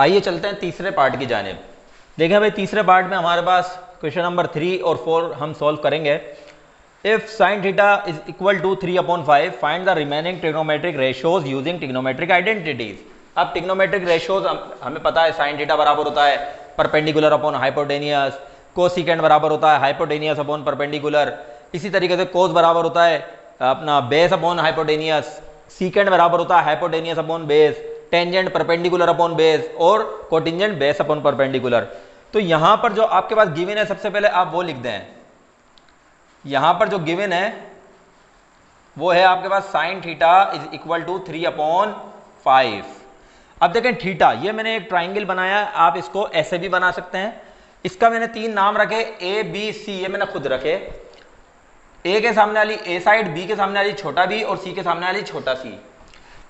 आइए चलते हैं तीसरे पार्ट की जानिब। देखें भाई, तीसरे पार्ट में हमारे पास क्वेश्चन नंबर 3 और 4 हम सॉल्व करेंगे। If sine theta is equal to 3/5 find the remaining trigonometric ratios using trigonometric identities. अब ट्रिग्नोमेट्रिक रेशियोज हमें पता है, साइन थीटा बराबर होता है परपेंडिकुलर अपॉन हाइपोटेनियस, कोसिकेंड बराबर होता है हाइपोटेनियस अपॉन परपेंडिकुलर, इसी तरीके से कोस बराबर होता है अपना बेस अपॉन हाइपोटेनियस, सीकेंड बराबर होता है hypotenuse upon base, tangent perpendicular upon base और कोटिंजेंट बेस अपॉन परपेंडिकुलर। तो यहां पर जो आपके पास गिवन है, सबसे पहले आप वो लिख दें। यहां पर जो गिवन है वो है आपके पास sine theta is equal to 3/5। अब देखें थीटा, ये मैंने एक ट्राइंगल बनाया, आप इसको ऐसे भी बना सकते हैं। इसका मैंने 3 नाम रखे, ए बी सी, ये मैंने खुद रखे। ए के सामने वाली ए साइड, बी के सामने वाली छोटा बी और सी के सामने वाली छोटा सी।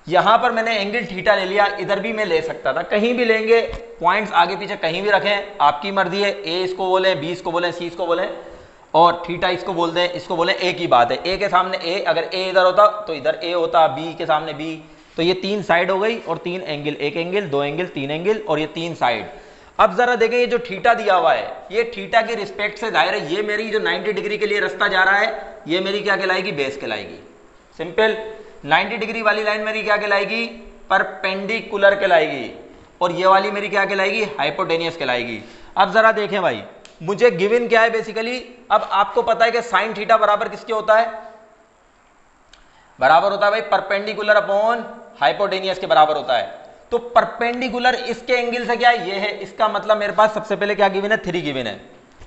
यहां पर मैंने एंगल थीटा ले लिया, इधर भी मैं ले सकता था, कहीं भी लेंगे, पॉइंट्स आगे पीछे कहीं भी रखें, आपकी मर्जी है। ए इसको बोले, बी इसको बोले, सी इसको बोले और थीटा इसको बोल दें, इसको बोले, एक ही बात है। ए के सामने ए, अगर ए इधर होता तो इधर ए होता, बी के सामने बी, तो ये 3 साइड हो गई और 3 एंगल, 1 एंगल, 2 एंगल, 3 एंगल और ये 3 साइड। अब जरा देखें, ये जो थीटा दिया हुआ है, ये थीटा के रिस्पेक्ट से जाहिर है ये मेरी जो 90 डिग्री के लिए रास्ता जा रहा है, ये मेरी क्या कहलाएगी, बेस कहलाएगी। सिंपल। 90 डिग्री वाली लाइन मेरी क्या कहलाएगी, परपेंडिकुलर कहलाएगी, और ये वाली मेरी क्या कहलाएगी, हाइपोटेनियस कहलाएगी। अब जरा देखें भाई, मुझे गिवन क्या है बेसिकली, अब आपको पता है कि साइन थीटा बराबर किसके होता है, बराबर होता है भाई परपेंडिकुलर अपॉन हाइपोटेनियस के बराबर होता है। तो परपेंडिकुलर इसके एंगल से क्या है, ये है, इसका मतलब मेरे पास सबसे पहले क्या गिवन है, 3 गिवन है।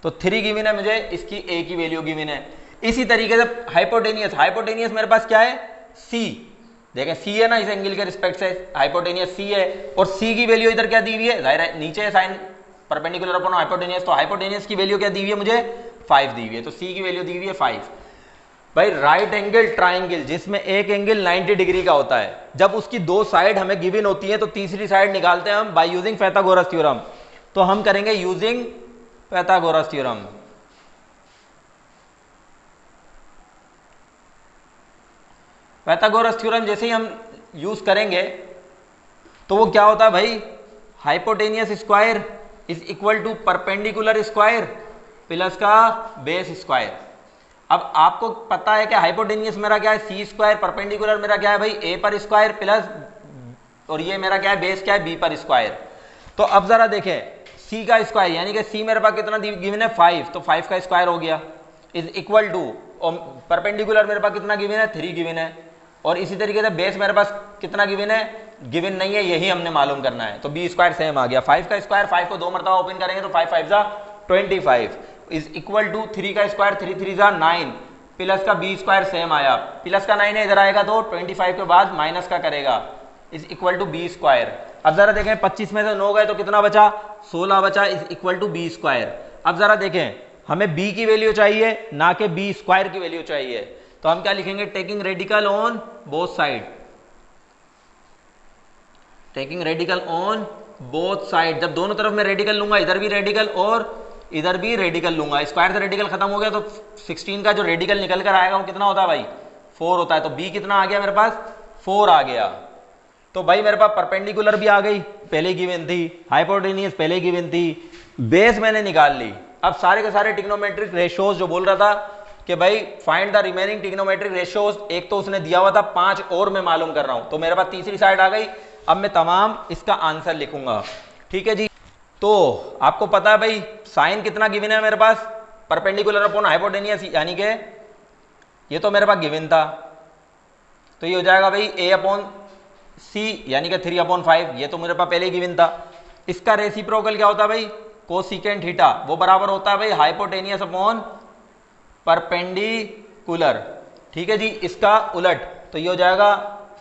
तो 3 गिवन है, मुझे इसकी ए की वैल्यू गिवन है। इसी तरीके से हाइपोटेनियस, हाइपोटेनियस मेरे पास क्या है, सी। देखें सी है ना, इस एंगल के रिस्पेक्ट से हाइपोटेनियस सी है, और सी की वैल्यू इधर क्या दी हुई है, जाहिर है नीचे है साइन परपेंडिकुलर अपॉन हाइपोटेनियस, तो हाइपोटेनियस की वैल्यू क्या दी हुई है, मुझे 5 दी हुई है, तो सी की वैल्यू दी हुई है 5। भाई राइट एंगल ट्राइंगल जिसमें एक एंगल 90 डिग्री का होता है, जब उसकी 2 साइड हमें गिवन होती है तो तीसरी साइड निकालते हैं हम बाय यूजिंग पाइथागोरस थ्योरम। तो हम करेंगे using Pythagoras theorem. Pythagoras theorem जैसे ही हम यूज करेंगे तो वो क्या होता है भाई, hypotenuse square is equal to perpendicular square plus का बेस स्क्वायर। अब आपको पता है कि हाइपोटेनियस मेरा क्या है, सी स्क्वायर, परपेंडिकुलर मेरा क्या है भाई, ए पर स्क्वायर प्लस, और ये मेरा क्या है, बेस क्या है, बी पर स्क्वायर। तो अब जरा देखें, सी का स्क्वायर यानी कि सी मेरे पास कितना गिवन है, 5, तो 5 का स्क्वायर हो गया, इज इक्वल टू, और परपेंडिकुलर मेरे पास कितना गिवन है, 3 गिवन है, और इसी तरीके से बेस मेरे पास कितना गिवन है, गिवन नहीं है, यही हमने मालूम करना है, तो बी स्क्वायर सेम आ गया। 5 का स्क्वायर, 5 को 2 मरतबा ओपन करेंगे तो 5 5 जा 25 इज इक्वल टू 3 का स्क्वायर, 3 3 जा 9 प्लस का बी स्क्वायर सेम आया, प्लस का 9 है इधर आएगा तो 25 के बाद माइनस का करेगा, is equal to B square. अब जरा देखें 25 में से 9 गए तो कितना बचा, 16 बचा, is equal to B square. अब जरा देखें, हमें बी की वैल्यू चाहिए ना कि बी स्क्वायर की वैल्यू चाहिए, तो हम क्या लिखेंगे, taking radical on both side, taking radical on both side. जब दोनों तरफ मैं रेडिकल लूंगा, इधर भी रेडिकल और इधर भी रेडिकल लूंगा, स्क्वायर से रेडिकल खत्म हो गया तो 16 का जो रेडिकल निकल कर आएगा वो कितना होता है भाई, 4 होता है। तो बी कितना आ गया मेरे पास, 4 आ गया। तो भाई मेरे पास परपेंडिकुलर भी आ गई, पहले गिवन थी, हाइपोटेनियस पहले गिवन थी, बेस मैंने निकाल ली। अब सारे के सारे ट्रिग्नोमेट्रिक रेशियोज जो बोल रहा था कि भाई find the remaining trigonometric ratios, एक तो उसने दिया हुआ था 5 और मैं मालूम कर रहा हूं, तो मेरे पास तीसरी साइड आ गई। अब मैं तमाम इसका आंसर लिखूंगा, ठीक है जी। तो आपको पता है भाई साइन कितना गिवन है मेरे पास, परपेंडिकुलर अपॉन हाइपोटेनियस, यानी कि ये तो मेरे पास गिवन था, तो ये हो जाएगा भाई ए अपॉन सी यानी कि 3/5, ये तो मेरे पास पहले ही गिवन था। इसका रेसिप्रोकल क्या होता है भाई, कोसिकेंट थीटा, वो बराबर होता है भाई हाइपोटेनियस अपॉन परपेंडिकुलर, ठीक है जी। इसका उलट तो ये हो जाएगा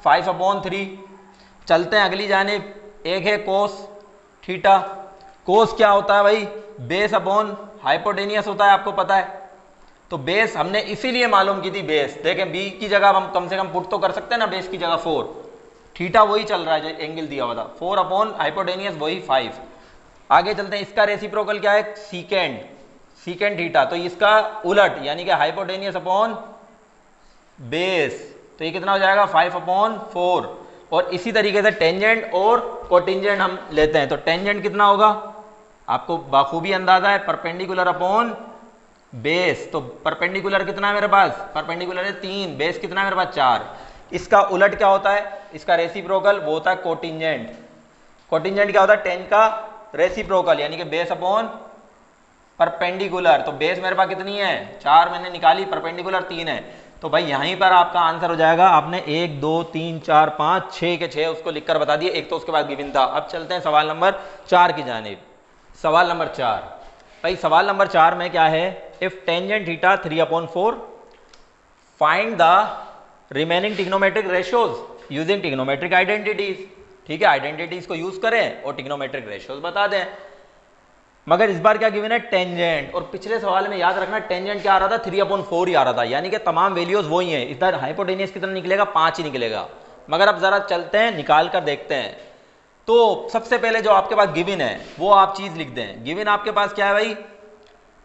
5/3। चलते हैं अगली जानिब, एक है कोस थीटा। कोस क्या होता है भाई, बेस अपॉन हाइपोटेनियस होता है, आपको पता है। तो बेस हमने इसीलिए मालूम की थी, बेस देखें बी की जगह हम कम से कम पुट तो कर सकते हैं ना, बेस की जगह 4, थीटा वही चल रहा है जो एंगल दिया हुआ था, 4 अपॉन हाइपोटेनियस वही 5। आगे चलते हैं, इसका रेसिप्रोकल क्या है, सीकेंड थीटा, तो इसका उलट यानी कि हाइपोटेनियस अपॉन बेस, तो ये कितना हो जाएगा 5/4। और इसी तरीके से टेंजेंट और कोटिंजेंट हम लेते हैं। तो टेंजेंट कितना होगा, आपको बाखूबी अंदाजा है, परपेंडिकुलर अपॉन बेस। तो परपेंडिकुलर कितना है मेरे पास, परपेंडिकुलर है 3, बेस कितना है मेरे पास 4। इसका उलट क्या होता है, इसका रेसिप्रोकल वो होता है कोटिंजेंट। कोटिंजेंट क्या होता है, टेन का रेसिप्रोकल यानी कि बेस अपॉन परपेंडिकुलर। तो बेस मेरे पास कितनी है 4 मैंने निकाली, परपेंडिकुलर 3 है। तो भाई यहीं पर आपका आंसर हो जाएगा, आपने 1 2 3 4 5 6 के 6 उसको लिखकर बता दिए, एक तो उसके बाद गिवन था। अब चलते हैं सवाल नंबर 4 की जानिब। सवाल नंबर 4, भाई सवाल नंबर 4 में क्या है, if tangent theta 3/4 find the remaining trigonometric ratios using trigonometric identities. ठीक है, आइडेंटिटीज को यूज करें और ट्रिग्नोमेट्रिक रेशियोज बता दें। मगर इस बार क्या गिवन है, टेंजेंट। और पिछले सवाल में याद रखना टेंजेंट क्या आ रहा था, 3/4 ही आ रहा था, यानी कि तमाम वैल्यूज वही हैं। इधर हाइपोटेनियस कितना निकलेगा, 5 ही निकलेगा। मगर अब जरा चलते हैं निकाल कर देखते हैं। तो सबसे पहले जो आपके पास गिवन है वो आप चीज लिख दें। गिवन आपके पास क्या है भाई,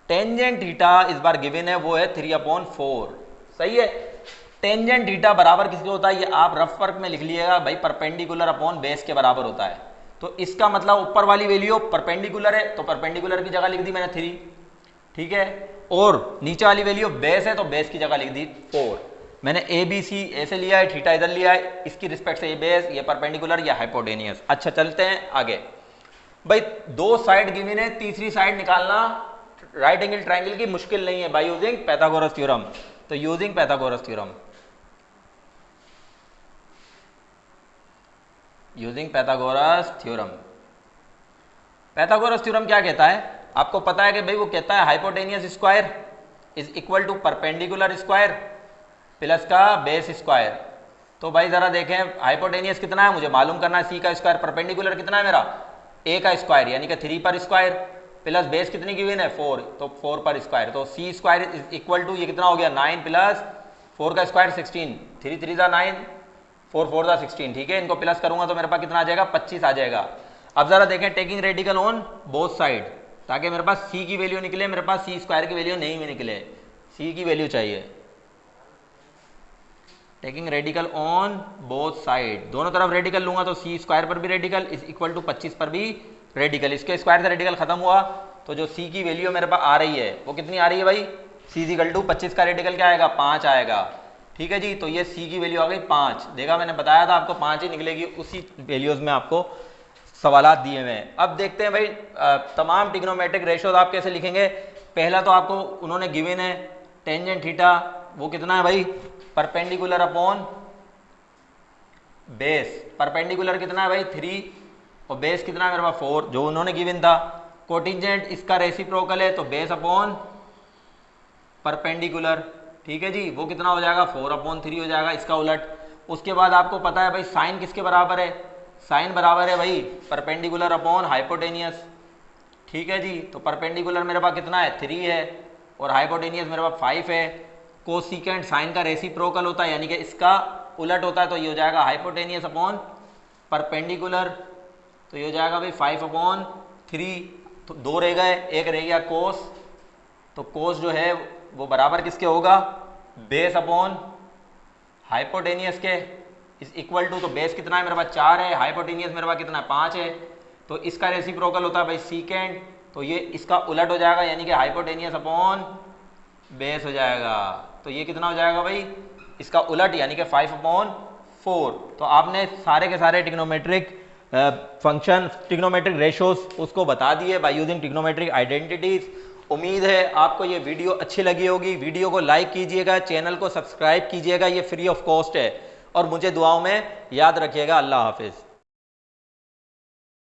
टेंजेंट थीटा इस बार गिवन है वो है 3/4। सही है, टेंजेंट थीटा बराबर किसके होता है, ये आप रफ वर्क में लिख लीजिएगा भाई, परपेंडिकुलर अपॉन बेस के बराबर होता है। तो इसका मतलब ऊपर वाली वैल्यू परपेंडिकुलर है तो परपेंडिकुलर की जगह लिख दी मैंने 3, ठीक है, और नीचे वाली वैल्यू बेस है तो बेस की जगह लिख दी 4। मैंने ए बी सी ऐसे लिया है, थीटा इधर लिया है, इसकी रिस्पेक्ट से ये बेस, ये परपेंडिकुलर, ये हाइपोटेनियस। अच्छा चलते हैं आगे। भाई 2 साइड गिवन है, तीसरी साइड निकालना राइट एंगल ट्राइंगल की मुश्किल नहीं है बाय यूजिंग पाइथागोरस थ्योरम। तो using Pythagoras theorem, using Pythagoras theorem. Pythagoras theorem क्या कहता है, आपको पता है कि भाई वो कहता है hypotenuse square is equal to perpendicular square plus का बेस स्क्वायर। तो भाई जरा देखें, हाइपोटेनियस कितना है मुझे मालूम करना है, सी का स्क्वायर, परपेंडिकुलर कितना है मेरा ए का स्क्वायर यानी कि 3 पर स्क्वायर, प्लस बेस कितनी गिवन है 4, तो 4 पर स्क्वायर। तो सी स्क्वायर इज इक्वल टू ये कितना हो गया 9 प्लस 4 का स्क्वायर 16, 3 3 जा 9, 4 4 जा 16। ठीक है, इनको प्लस करूंगा तो मेरे पास कितना आ जाएगा 25 आ जाएगा। अब जरा देखें, taking radical on both side, ताकि मेरे पास सी की वैल्यू निकले, मेरे पास सी स्क्वायर की वैल्यू नहीं में निकले, सी की वैल्यू चाहिए। Taking radical on both side, दोनों तरफ रेडिकल लूंगा तो सी स्क्वायर पर भी रेडिकल इज इक्वल टू 25 पर भी रेडिकल, इसके स्क्वायर से रेडिकल खत्म हुआ तो जो सी की वैल्यू मेरे पास आ रही है वो कितनी आ रही है भाई, सी इज इक्वल टू 25 का रेडिकल क्या आएगा 5 आएगा। ठीक है जी, तो ये सी की वैल्यू आ गई 5। देखा मैंने बताया था आपको 5 ही निकलेगी, उसी वैल्यूज में आपको सवालात दिए हुए हैं। अब देखते हैं भाई तमाम ट्रिग्नोमेट्रिक रेशियोज आप कैसे लिखेंगे। पहला तो आपको उन्होंने गिवन है टेंजेंट थीटा, वो कितना है भाई परपेंडिकुलर अपॉन बेस। परपेंडिकुलर कितना है भाई 3 और बेस कितना है मेरे पास 4 जो उन्होंने गिवन था। कोटिंजेंट इसका रेसिप्रोकल है तो बेस अपॉन परपेंडिकुलर। ठीक है जी, वो कितना हो जाएगा 4/3 हो जाएगा, इसका उलट। उसके बाद आपको पता है भाई साइन किसके बराबर है, साइन बराबर है भाई परपेंडिकुलर अपॉन हाइपोटेनियस। ठीक है जी, तो परपेंडिकुलर मेरे पास कितना है 3 है और हाइपोटेनियस मेरे पास 5 है। कोसिकेंट साइन का रेसिप्रोकल होता है यानी कि इसका उलट होता है, तो ये हो जाएगा हाइपोटेनियस अपॉन परपेंडिकुलर, तो ये हो जाएगा भाई 5/3। तो 2 रह गए, एक रह गया कोस, तो कोस जो है वो बराबर किसके होगा बेस अपॉन हाइपोटेनियस के इज इक्वल टू, तो बेस कितना है मेरे पास 4 है, हाइपोटेनियस मेरे पास कितना है 5 है, तो इसका रेसिप्रोकल होता है भाई सीकेंड, तो ये इसका उलट हो जाएगा यानी कि हाइपोटेनियस अपॉन बेस हो जाएगा। तो ये कितना हो जाएगा भाई इसका उलट यानी कि 5/4। तो आपने सारे के सारे ट्रिग्नोमेट्रिक फंक्शन ट्रिग्नोमेट्रिक रेशियोज उसको बता दिए बाय यूजिंग ट्रिग्नोमेट्रिक आइडेंटिटीज। उम्मीद है आपको ये वीडियो अच्छी लगी होगी। वीडियो को लाइक कीजिएगा, चैनल को सब्सक्राइब कीजिएगा, ये फ्री ऑफ कॉस्ट है, और मुझे दुआओं में याद रखिएगा। अल्लाह हाफिज़।